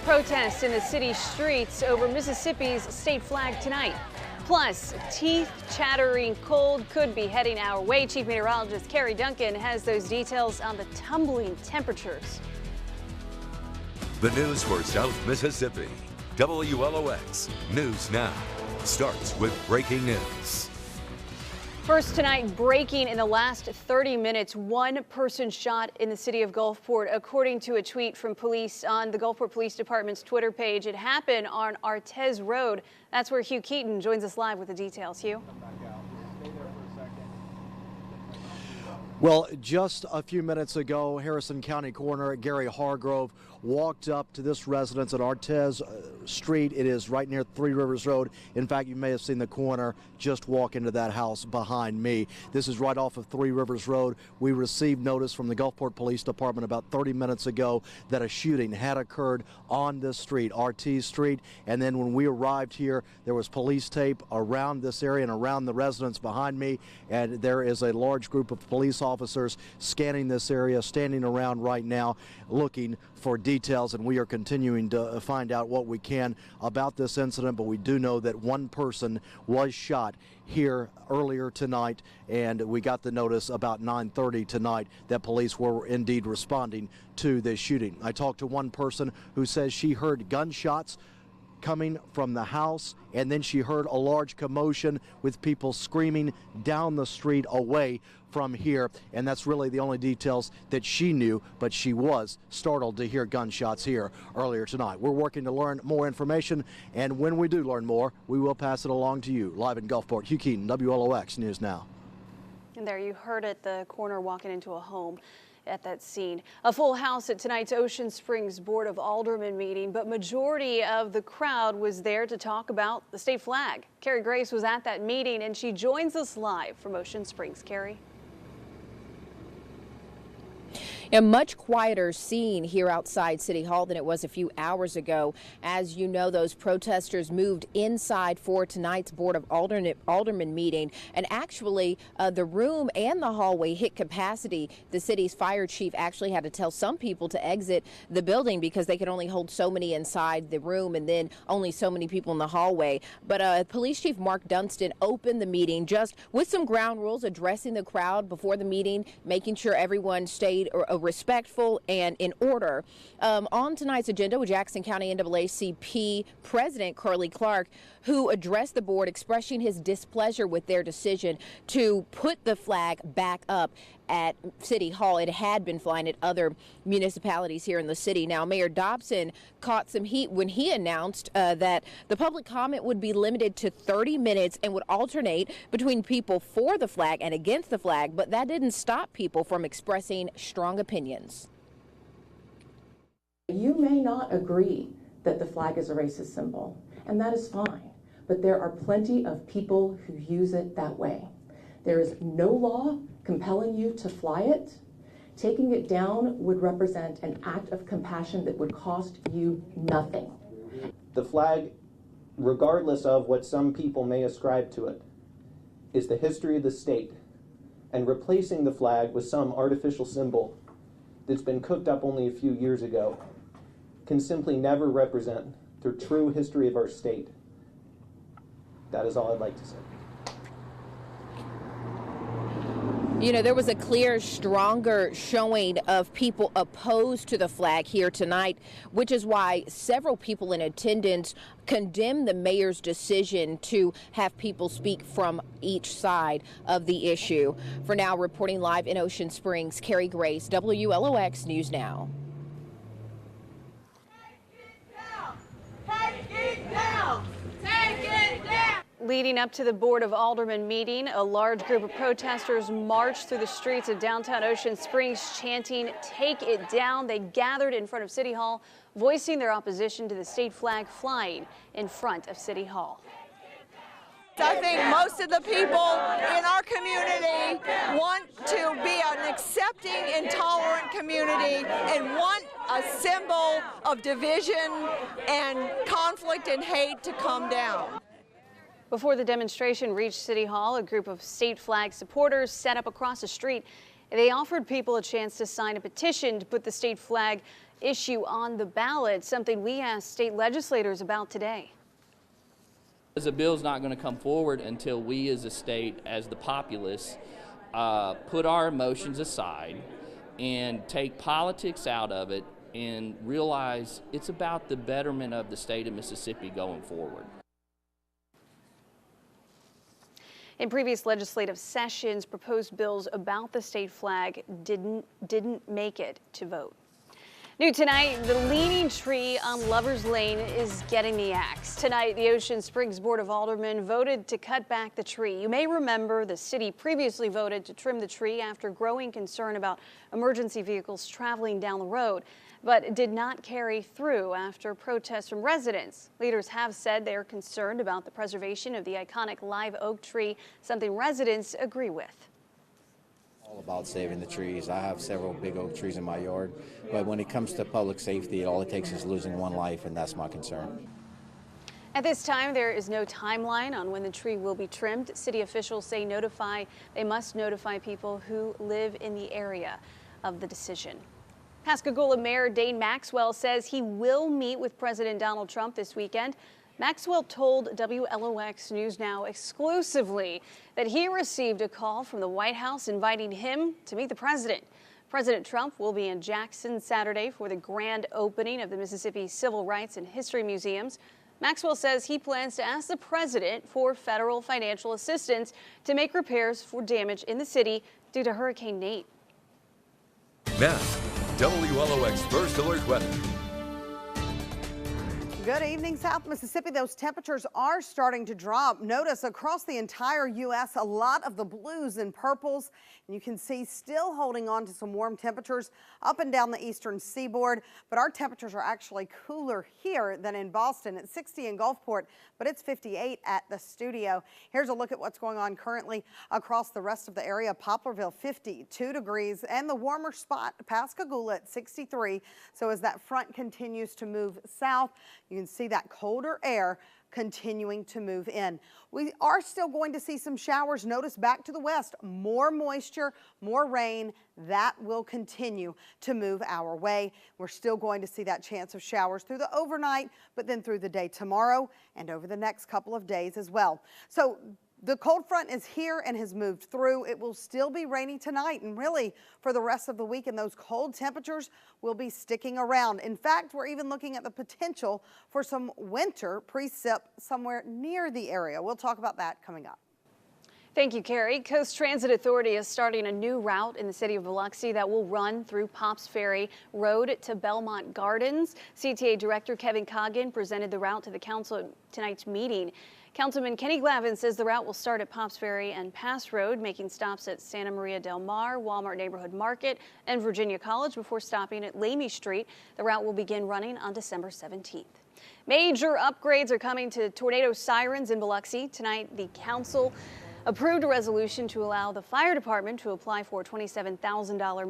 protests in the city streets over Mississippi's state flag tonight. Plus, teeth-chattering cold could be heading our way. Chief Meteorologist Carrie Duncan has those details on the tumbling temperatures. The news for South Mississippi. WLOX News Now starts with breaking news. First tonight, breaking in the last 30 minutes, one person shot in the city of Gulfport, according to a tweet from police on the Gulfport Police Department's Twitter page. It happened on Artez Road. That's where Hugh Keaton joins us live with the details. Hugh? Well, just a few minutes ago, Harrison County Coroner Gary Hargrove walked up to this residence at Artez Street. It is right near Three Rivers Road. In fact, you may have seen the coroner just walk into that house behind me. This is right off of Three Rivers Road. We received notice from the Gulfport Police Department about 30 minutes ago that a shooting had occurred on this street, Artez Street. And then when we arrived here, there was police tape around this area and around the residence behind me. And there is a large group of police officers scanning this area, standing around right now, looking for details, and we are continuing to find out what we can about this incident. But we do know that one person was shot here earlier tonight, and we got the notice about 9:30 tonight that police were indeed responding to this shooting. I talked to one person who says she heard gunshots coming from the house, and then she heard a large commotion with people screaming down the street away from here, and that's really the only details that she knew, but she was startled to hear gunshots here earlier tonight. We're working to learn more information, and when we do learn more, we will pass it along to you. Live in Gulfport, Hugh Keaton, WLOX News Now. And there you heard it, the coroner walking into a home at that scene. A full house at tonight's Ocean Springs Board of Aldermen meeting, but majority of the crowd was there to talk about the state flag. Carrie Grace was at that meeting, and she joins us live from Ocean Springs. Carrie? A much quieter scene here outside City Hall than it was a few hours ago. As you know, those protesters moved inside for tonight's Board of Aldermen meeting, and actually the room and the hallway hit capacity. The city's fire chief actually had to tell some people to exit the building because they could only hold so many inside the room and then only so many people in the hallway. But Police Chief Mark Dunstan opened the meeting just with some ground rules, addressing the crowd before the meeting, making sure everyone stayed respectful and in order. On tonight's agenda with Jackson County NAACP President Curly Clark, who addressed the board expressing his displeasure with their decision to put the flag back up at City Hall. It had been flying at other municipalities here in the city. Now, Mayor Dobson caught some heat when he announced that the public comment would be limited to 30 minutes and would alternate between people for the flag and against the flag, but that didn't stop people from expressing strong opinions. You may not agree that the flag is a racist symbol, and that is fine, but there are plenty of people who use it that way. There is no law compelling you to fly it. Taking it down would represent an act of compassion that would cost you nothing. The flag, regardless of what some people may ascribe to it, is the history of the state, and replacing the flag with some artificial symbol that's been cooked up only a few years ago can simply never represent the true history of our state. That is all I'd like to say. You know, there was a clear, stronger showing of people opposed to the flag here tonight, which is why several people in attendance condemned the mayor's decision to have people speak from each side of the issue. For now, reporting live in Ocean Springs, Carrie Grace, WLOX News Now. Leading up to the Board of Aldermen meeting, a large group of protesters marched through the streets of downtown Ocean Springs chanting, "Take it down." They gathered in front of City Hall, voicing their opposition to the state flag flying in front of City Hall. I think most of the people in our community want to be an accepting and tolerant community and want a symbol of division and conflict and hate to come down. Before the demonstration reached City Hall, a group of state flag supporters set up across the street They offered people a chance to sign a petition to put the state flag issue on the ballot, something we asked state legislators about today. The bill's not going to come forward until we as a state, as the populace, put our emotions aside and take politics out of it and realize it's about the betterment of the state of Mississippi going forward. In previous legislative sessions, proposed bills about the state flag didn't make it to vote. New tonight, the leaning tree on Lover's Lane is getting the axe. Tonight, the Ocean Springs Board of Aldermen voted to cut back the tree. You may remember the city previously voted to trim the tree after growing concern about emergency vehicles traveling down the road, but it did not carry through after protests from residents. Leaders have said they are concerned about the preservation of the iconic live oak tree, something residents agree with. All about saving the trees. I have several big oak trees in my yard, but when it comes to public safety, all it takes is losing one life, and that's my concern. At this time, there is no timeline on when the tree will be trimmed. City officials say they must notify people who live in the area of the decision. Pascagoula Mayor Dane Maxwell says he will meet with President Donald Trump this weekend. Maxwell told WLOX News Now exclusively that he received a call from the White House inviting him to meet the president. President Trump will be in Jackson Saturday for the grand opening of the Mississippi Civil Rights and History Museums. Maxwell says he plans to ask the president for federal financial assistance to make repairs for damage in the city due to Hurricane Nate. Now, WLOX First Alert Weather. Good evening, South Mississippi. Those temperatures are starting to drop. Notice across the entire U.S. a lot of the blues and purples. And you can see still holding on to some warm temperatures up and down the eastern seaboard. But our temperatures are actually cooler here than in Boston. It's 60 in Gulfport, but it's 58 at the studio. Here's a look at what's going on currently across the rest of the area. Poplarville 52 degrees and the warmer spot Pascagoula at 63. So as that front continues to move south, you can see that colder air continuing to move in. We are still going to see some showers. Notice back to the west, more moisture, more rain. That will continue to move our way. We're still going to see that chance of showers through the overnight, but then through the day tomorrow and over the next couple of days as well. So the cold front is here and has moved through. It will still be rainy tonight and really for the rest of the week, and those cold temperatures will be sticking around. In fact, we're even looking at the potential for some winter precip somewhere near the area. We'll talk about that coming up. Thank you, Carrie. Coast Transit Authority is starting a new route in the city of Biloxi that will run through Pops Ferry Road to Belmont Gardens. CTA Director Kevin Coggin presented the route to the council at tonight's meeting. Councilman Kenny Glavin says the route will start at Pops Ferry and Pass Road, making stops at Santa Maria del Mar, Walmart Neighborhood Market, and Virginia College before stopping at Lamy Street. The route will begin running on December 17th. Major upgrades are coming to tornado sirens in Biloxi. Tonight, the council approved a resolution to allow the fire department to apply for a $27,000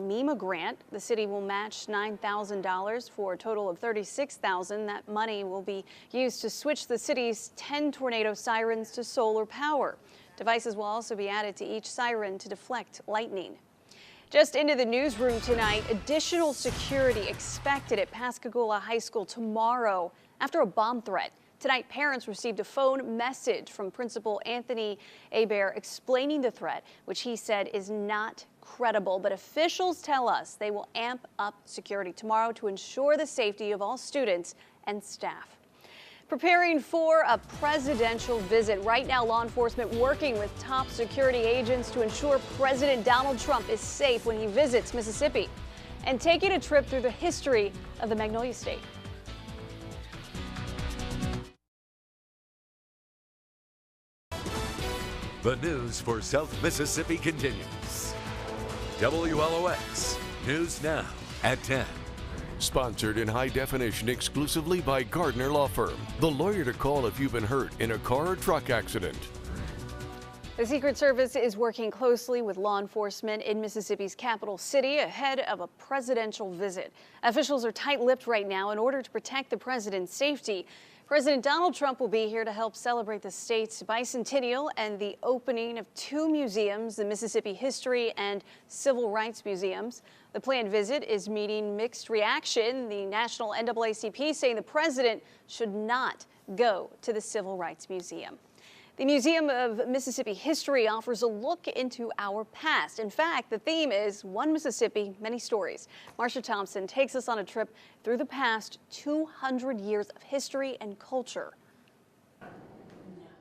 MEMA grant. The city will match $9,000 for a total of $36,000. That money will be used to switch the city's 10 tornado sirens to solar power. Devices will also be added to each siren to deflect lightning. Just into the newsroom tonight, additional security expected at Pascagoula High School tomorrow after a bomb threat. Tonight, parents received a phone message from Principal Anthony Hebert explaining the threat, which he said is not credible. But officials tell us they will amp up security tomorrow to ensure the safety of all students and staff. Preparing for a presidential visit. Right now, law enforcement working with top security agents to ensure President Donald Trump is safe when he visits Mississippi and taking a trip through the history of the Magnolia State. The news for South Mississippi continues. WLOX News Now at 10. Sponsored in high definition exclusively by Gardner Law Firm. The lawyer to call if you've been hurt in a car or truck accident. The Secret Service is working closely with law enforcement in Mississippi's capital city ahead of a presidential visit. Officials are tight-lipped right now in order to protect the president's safety. President Donald Trump will be here to help celebrate the state's bicentennial and the opening of 2 museums, the Mississippi History and Civil Rights Museums. The planned visit is meeting mixed reaction. The National NAACP saying the president should not go to the Civil Rights Museum. The Museum of Mississippi History offers a look into our past. In fact, the theme is One Mississippi, Many Stories. Marsha Thompson takes us on a trip through the past 200 years of history and culture.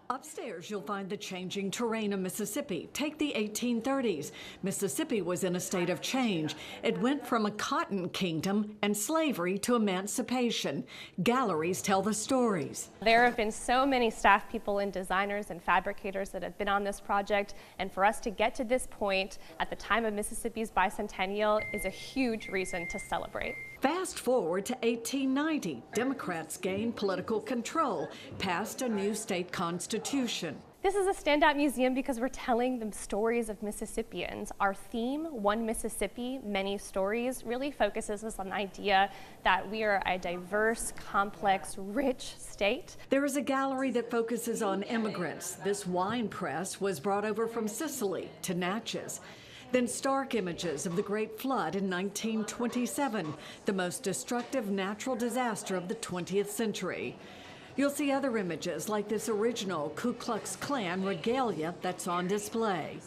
Upstairs, you'll find the changing terrain of Mississippi. Take the 1830s. Mississippi was in a state of change. It went from a cotton kingdom and slavery to emancipation. Galleries tell the stories. There have been so many staff people and designers and fabricators that have been on this project, and for us to get to this point at the time of Mississippi's bicentennial is a huge reason to celebrate. Fast forward to 1890. Democrats gained political control, passed a new state constitution. This is a standout museum because we're telling the stories of Mississippians. Our theme, One Mississippi, Many Stories, really focuses us on the idea that we are a diverse, complex, rich state. There is a gallery that focuses on immigrants. This wine press was brought over from Sicily to Natchez. Then stark images of the Great Flood in 1927, the most destructive natural disaster of the 20th century. You'll see other images like this original Ku Klux Klan regalia that's on display.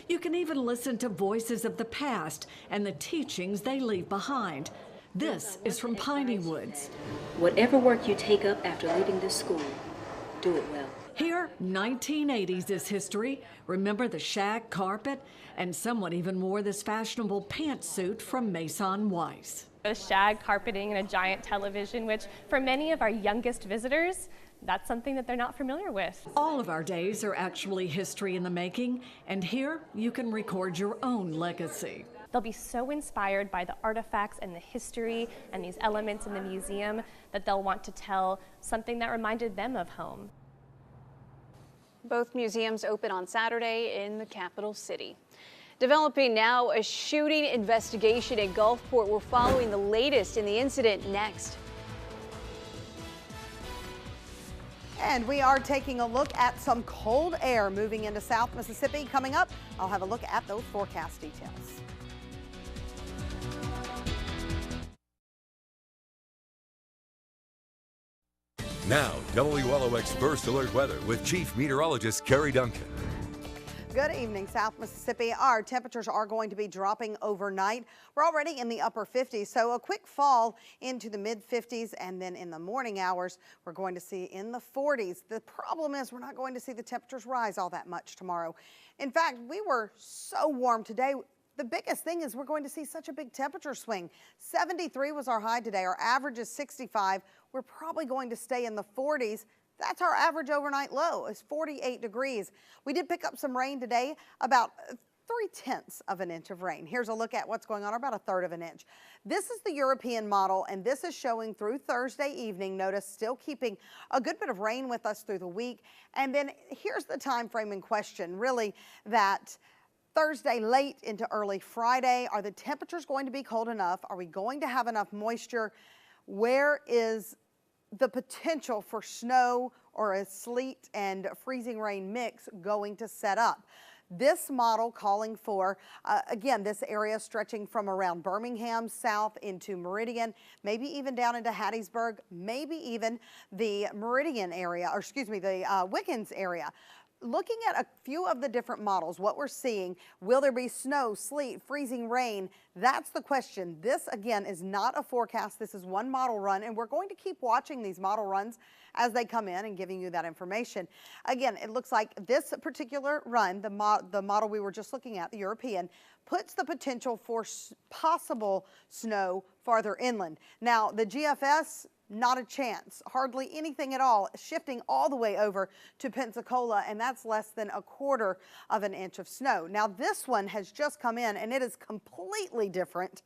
You can even listen to voices of the past and the teachings they leave behind. This is from Piney Woods. Whatever work you take up after leaving this school, do it well. Here, 1980s is history. Remember the shag carpet? And someone even wore this fashionable pantsuit from Mason Weiss. The shag carpeting and a giant television, which for many of our youngest visitors, that's something that they're not familiar with. All of our days are actually history in the making, and here you can record your own legacy. They'll be so inspired by the artifacts and the history and these elements in the museum that they'll want to tell something that reminded them of home. Both museums open on Saturday in the capital city. Developing now, a shooting investigation in Gulfport. We're following the latest in the incident next. And we are taking a look at some cold air moving into South Mississippi. Coming up, I'll have a look at those forecast details. Now, WLOX First Alert Weather with Chief Meteorologist Carrie Duncan. Good evening, South Mississippi. Our temperatures are going to be dropping overnight. We're already in the upper 50s, so a quick fall into the mid 50s, and then in the morning hours, we're going to see in the 40s. The problem is we're not going to see the temperatures rise all that much tomorrow. In fact, we were so warm today. The biggest thing is we're going to see such a big temperature swing. 73 was our high today. Our average is 65. We're probably going to stay in the 40s. That's our average overnight low, is 48 degrees. We did pick up some rain today, about 3/10 of an inch of rain. Here's a look at what's going on, about 1/3 of an inch. This is the European model, and this is showing through Thursday evening. Notice still keeping a good bit of rain with us through the week. And then here's the time frame in question, really, that Thursday late into early Friday. Are the temperatures going to be cold enough? Are we going to have enough moisture? Where is the potential for snow or a sleet and freezing rain mix going to set up? This model calling for, again, this area stretching from around Birmingham south into Meridian, maybe even down into Hattiesburg, maybe even the Meridian area, or excuse me, the Wiggins area. Looking at a few of the different models, what we're seeing, will there be snow, sleet, freezing rain? That's the question. This, again, is not a forecast. This is one model run, and we're going to keep watching these model runs as they come in and giving you that information. Again, it looks like this particular run, the model we were just looking at, the European, puts the potential for possible snow farther inland. Now, the GFS, not a chance, hardly anything at all, shifting all the way over to Pensacola, and that's less than 1/4 of an inch of snow. Now, this one has just come in, and it is completely different.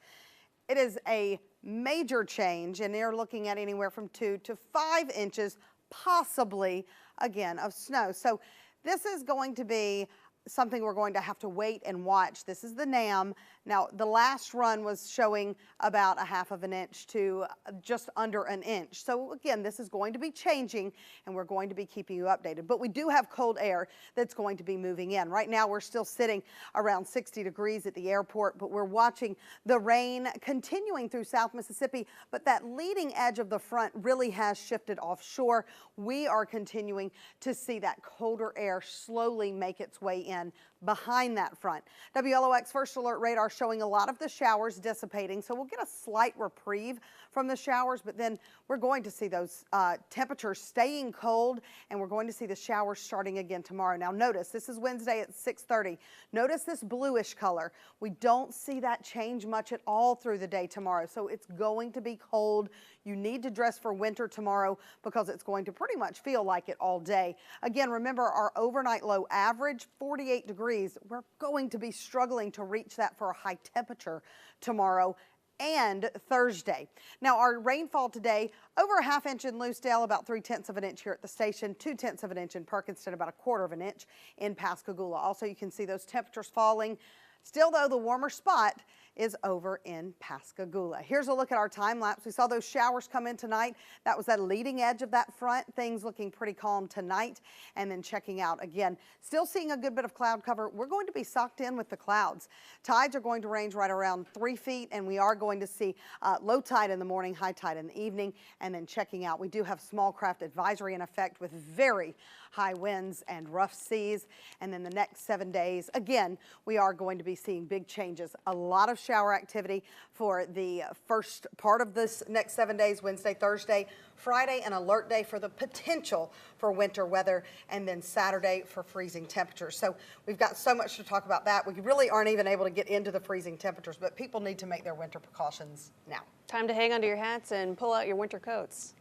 It is a major change, and they're looking at anywhere from 2 to 5 inches, possibly, again, of snow. So this is going to be something we're going to have to wait and watch. This is the NAM. Now, the last run was showing about 1/2 of an inch to just under an inch. So again, this is going to be changing, and we're going to be keeping you updated. But we do have cold air that's going to be moving in. Right now, we're still sitting around 60 degrees at the airport, but we're watching the rain continuing through South Mississippi. But that leading edge of the front really has shifted offshore. We are continuing to see that colder air slowly make its way in behind that front. WLOX First Alert radar showing a lot of the showers dissipating, so we'll get a slight reprieve from the showers, but then we're going to see those temperatures staying cold, and we're going to see the showers starting again tomorrow. Now notice, this is Wednesday at 6:30. Notice this bluish color. We don't see that change much at all through the day tomorrow, so it's going to be cold. You need to dress for winter tomorrow because it's going to pretty much feel like it all day. Again, remember our overnight low average, 48 degrees. We're going to be struggling to reach that for a high temperature tomorrow and Thursday. Now our rainfall today, over 1/2 inch in Loosedale, about 3/10 of an inch here at the station, 2/10 of an inch in Perkinston, about 1/4 of an inch in Pascagoula. Also, you can see those temperatures falling. Still though, the warmer spot is over in Pascagoula. Here's a look at our time lapse. We saw those showers come in tonight. That was that leading edge of that front. Things looking pretty calm tonight. And then checking out again, still seeing a good bit of cloud cover. We're going to be socked in with the clouds. Tides are going to range right around 3 feet, and we are going to see low tide in the morning, high tide in the evening. And then checking out, we do have small craft advisory in effect with very high winds and rough seas. And then the next 7 days, again, we are going to be seeing big changes. A lot of shower activity for the first part of this next 7 days, Wednesday, Thursday, Friday, an alert day for the potential for winter weather, and then Saturday for freezing temperatures. So we've got so much to talk about that. We really aren't even able to get into the freezing temperatures, but people need to make their winter precautions now. Time to hang onto your hats and pull out your winter coats.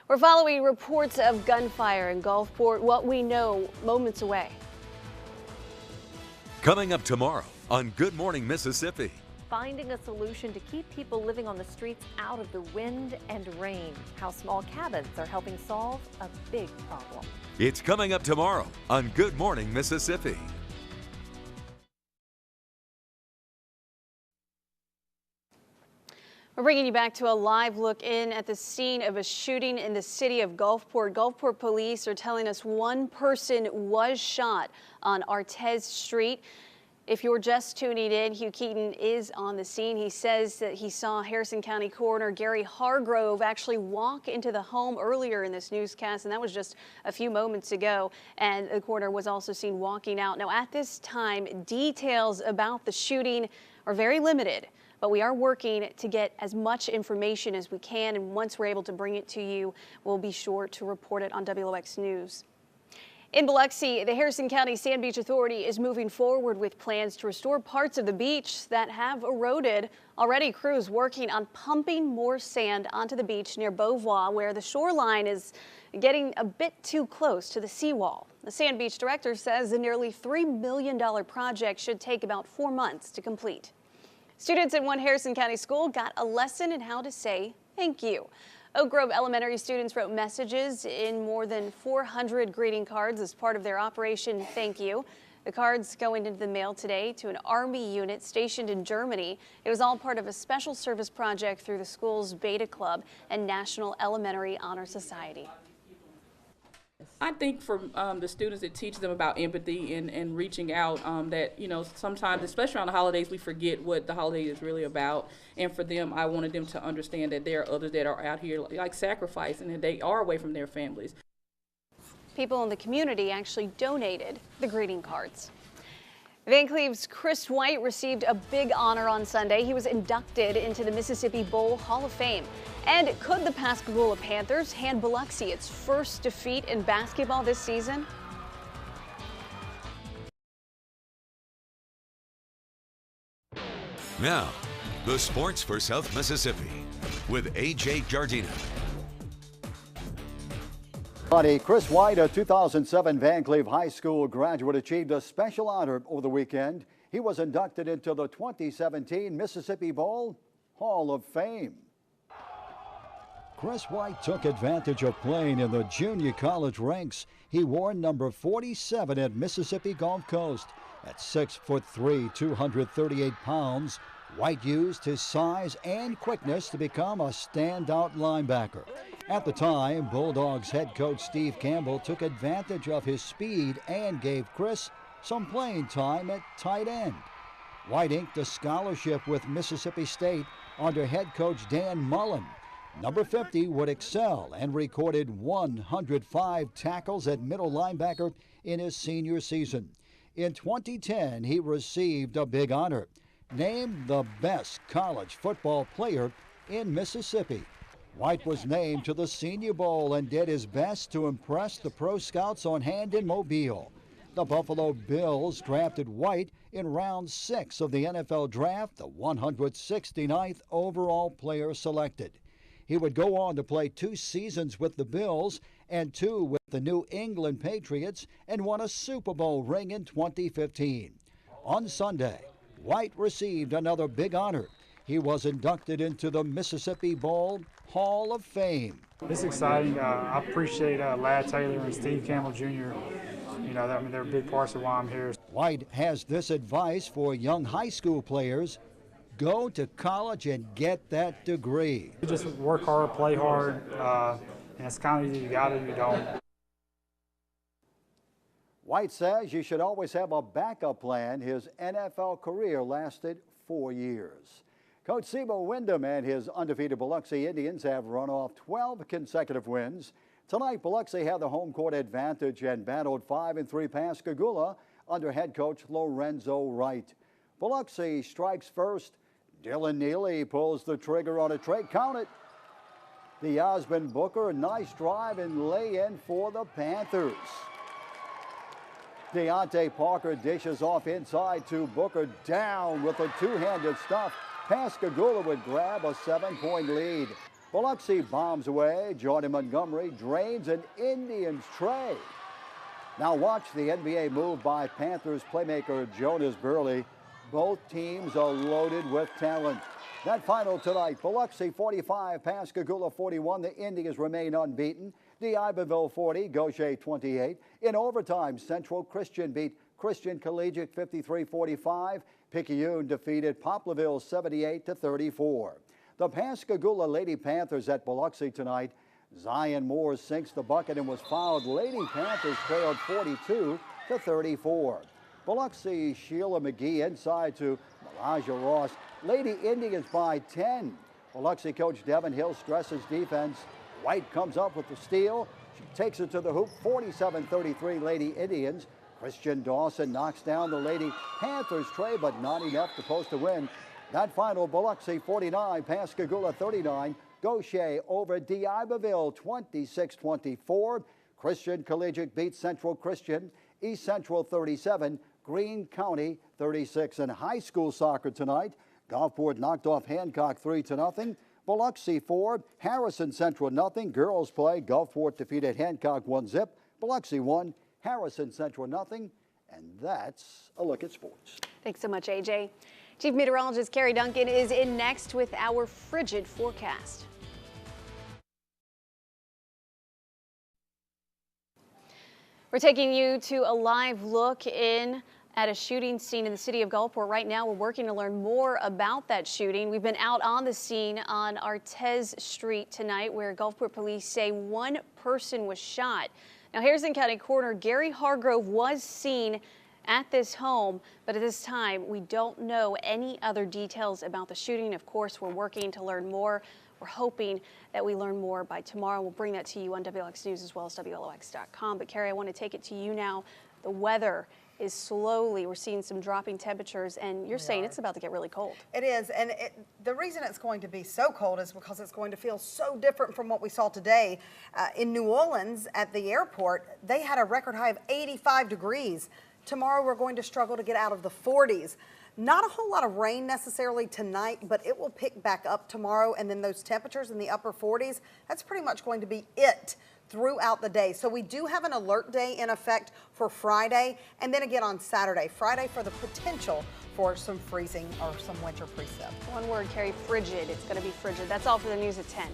We're following reports of gunfire in Gulfport, what we know moments away. Coming up tomorrow on Good Morning Mississippi. Finding a solution to keep people living on the streets out of the wind and rain. How small cabins are helping solve a big problem. It's coming up tomorrow on Good Morning Mississippi. We're bringing you back to a live look in at the scene of a shooting in the city of Gulfport. Gulfport police are telling us one person was shot on Artez Street. If you're just tuning in, Hugh Keaton is on the scene. He says that he saw Harrison County Coroner Gary Hargrove actually walk into the home earlier in this newscast, and that was just a few moments ago. And the coroner was also seen walking out. Now, at this time, details about the shooting are very limited, but we are working to get as much information as we can, and once we're able to bring it to you, we'll be sure to report it on WLOX News. In Biloxi, the Harrison County Sand Beach Authority is moving forward with plans to restore parts of the beach that have eroded. Already, crews working on pumping more sand onto the beach near Beauvoir, where the shoreline is getting a bit too close to the seawall. The Sand Beach director says the nearly $3 million project should take about 4 months to complete. Students in one Harrison County school got a lesson in how to say thank you. Oak Grove Elementary students wrote messages in more than 400 greeting cards as part of their Operation Thank You. The cards going into the mail today to an Army unit stationed in Germany. It was all part of a special service project through the school's Beta Club and National Elementary Honor Society. I think for the students, it teaches them about empathy and reaching out, that, you know, sometimes, especially around the holidays, we forget what the holiday is really about. And for them, I wanted them to understand that there are others that are out here like sacrificing, and they are away from their families. People in the community actually donated the greeting cards. Van Cleve's Chris White received a big honor on Sunday. He was inducted into the Mississippi Bowl Hall of Fame. And could the Pascagoula Panthers hand Biloxi its first defeat in basketball this season? Now, the sports for South Mississippi with A.J. Jardina. Chris White, a 2007 Van Cleve High School graduate, achieved a special honor over the weekend. He was inducted into the 2017 Mississippi Bowl Hall of Fame. Chris White took advantage of playing in the junior college ranks. He wore number 47 at Mississippi Gulf Coast. At 6'3", 238 pounds, White used his size and quickness to become a standout linebacker. At the time, Bulldogs head coach Steve Campbell took advantage of his speed and gave Chris some playing time at tight end. White inked a scholarship with Mississippi State under head coach Dan Mullen. Number 50 would excel and recorded 105 tackles at middle linebacker in his senior season. In 2010, he received a big honor, named the best college football player in Mississippi. White was named to the Senior Bowl and did his best to impress the pro scouts on hand in Mobile. The Buffalo Bills drafted White in round 6 of the NFL draft, the 169th overall player selected. He would go on to play 2 seasons with the Bills and 2 with the New England Patriots and won a Super Bowl ring in 2015. On Sunday, White received another big honor. He was inducted into the Mississippi Bowl Hall of Fame. It's exciting. I appreciate Ladd Taylor and Steve Campbell Jr. They're big parts of why I'm here. White has this advice for young high school players: go to college and get that degree. You just work hard, play hard, and it's kind of either you got it or you don't. White says you should always have a backup plan. His NFL career lasted 4 years. Coach Sebo Wyndham and his undefeated Biloxi Indians have run off 12 consecutive wins. Tonight, Biloxi had the home court advantage and battled 5-3 Pascagoula under head coach Lorenzo Wright. Biloxi strikes first. Dylan Neely pulls the trigger on a tray. Count it. The Osmond Booker, nice drive and lay-in for the Panthers. Deontay Parker dishes off inside to Booker, down with a two-handed stuff. Pascagoula would grab a 7-point lead. Biloxi bombs away. Jordan Montgomery drains an Indians tray. Now watch the NBA move by Panthers playmaker Jonas Burley. Both teams are loaded with talent. That final tonight, Biloxi 45, Pascagoula 41. The Indians remain unbeaten. D'Iberville 40, Gaucher 28. In overtime, Central Christian beat Christian Collegiate 53-45. Picayune defeated Poplarville 78-34. The Pascagoula Lady Panthers at Biloxi tonight. Zion Moore sinks the bucket and was fouled. Lady Panthers trailed 42-34. Biloxi Sheila McGee inside to Elijah Ross. Lady Indians by 10. Biloxi coach Devin Hill stresses defense. White comes up with the steal. She takes it to the hoop. 47-33 Lady Indians. Christian Dawson knocks down the Lady Panthers tray, but not enough to post a win. That final, Biloxi 49, Pascagoula 39. Gaucher over D'Iberville 26-24. Christian Collegiate beats Central Christian. East Central 37, Greene County 36. In high school soccer tonight, Gulfport knocked off Hancock 3-0. Biloxi 4, Harrison Central 0. Girls play. Gulfport defeated Hancock 1-0. Biloxi 1, Harrison Central 0. And that's a look at sports. Thanks so much, AJ. Chief Meteorologist Carrie Duncan is in next with our frigid forecast. We're taking you to a live look in at a shooting scene in the city of Gulfport. Right now, we're working to learn more about that shooting. We've been out on the scene on Artez Street tonight, where Gulfport police say one person was shot. Now, Harrison County Coroner Gary Hargrove was seen at this home, but at this time, we don't know any other details about the shooting. Of course, we're working to learn more. We're hoping that we learn more by tomorrow. We'll bring that to you on WLOX News as well as WLOX.com. But Carrie, I want to take it to you now. The weather is slowly, we're seeing some dropping temperatures, and you're saying it's about to get really cold. It is, and the reason it's going to be so cold is because it's going to feel so different from what we saw today. In New Orleans at the airport, they had a record high of 85 degrees. Tomorrow we're going to struggle to get out of the 40s. Not a whole lot of rain necessarily tonight, but it will pick back up tomorrow, and then those temperatures in the upper 40s, that's pretty much going to be it throughout the day. So we do have an alert day in effect for Friday, and then again on Saturday. Friday for the potential for some freezing or some winter precip. One word, Carrie, frigid. It's going to be frigid. That's all for the news at 10.